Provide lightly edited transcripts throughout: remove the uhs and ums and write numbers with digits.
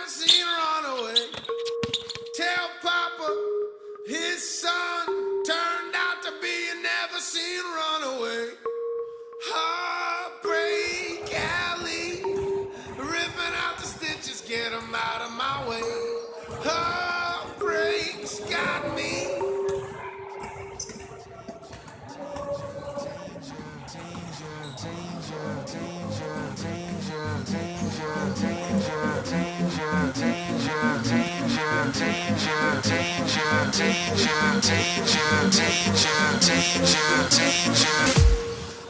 seen run away. Tell Papa his son turned out to be a never seen runaway. Heartbreak Alley, ripping out the stitches, get 'em out of my way. Heartbreak's got me.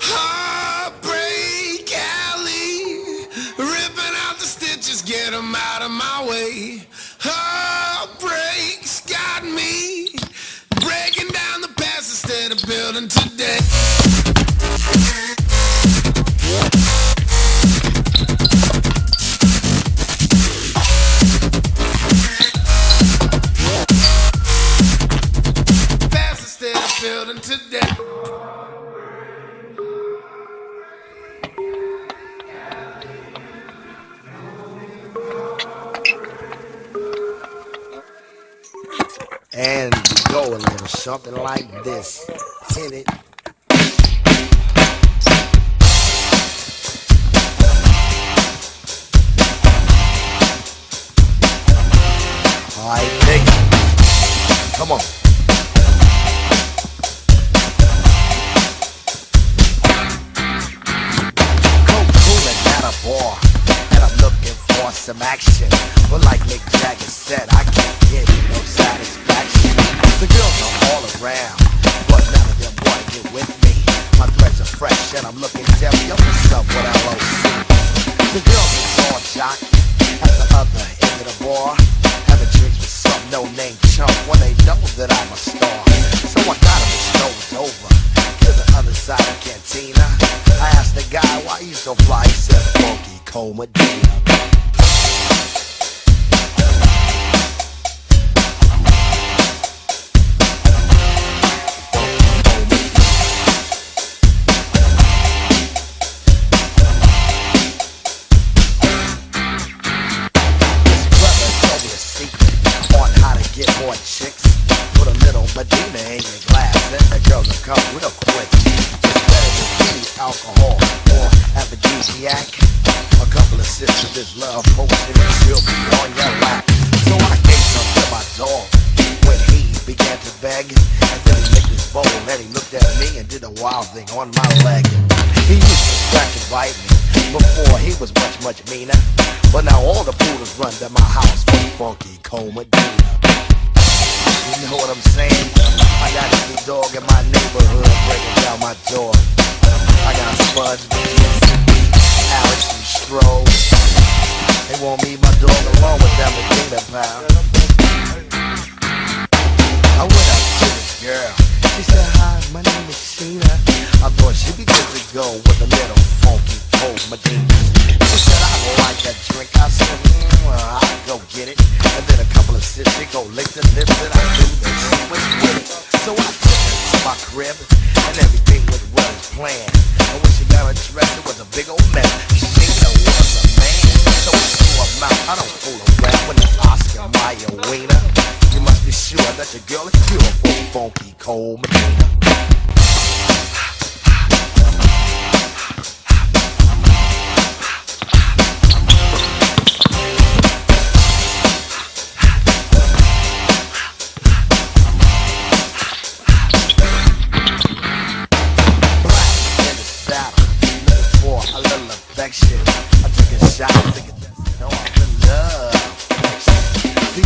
Heartbreak Alley, ripping out the stitches, get 'em out of my way. Heartbreak's got me, breaking down the past instead of building today. Past instead of building today. And go a little something like this. Hit it. Alright, nigga. Come on. Cool and at a bar, and I'm looking for some action. But like Mick Jagger said, I can't get no satisfaction. The girls are all around, but none of them wanna get with me. My threads are fresh and I'm looking down. Yo, what's up with LOC? The girls are all jock at the other end of the bar, having drinks with some no-name chump when they know that I'm a star. So I got him strolled over to the other side of Cantina. I asked the guy why he's so fly. He said, Funky Cold Medina. Get more chicks, put a little Medina in your glass, then the girls will come real quick. It's better than any alcohol or aphrodisiac. A couple of sips of this love potion and she'll be on your lap. So I gave some to my dog when he began to beg, and then he licked his bowl and he looked at me and did a wild thing on my leg. He used to scratch and bite me before he was much, much meaner, but now all the poodles run to my house for Funky Cold Medina. You know what I'm saying? I got a new dog in my neighborhood breaking down my door. I got Spuds, Alex, and Stroh. They want me, my dog, along with that Medina pal. I went up to this girl. She said, hi, my name is Sheena. I thought she'd be good to go with a little Funky Cold Medina. She said, I don't like that drink. I said, well, I'll go get it. And then a couple of sips, she go lick the lips and I knew that she was with it. So I took her to my crib and everything was well as planned. And when she got her dress, it was a big old mess. Sheena was a man, so I threw her mouth. I don't fool around with an Oscar Mayer wiener. You must be sure that your girl is pure for Funky Cold Medina. I took a shot, thinking that, I'm in love. The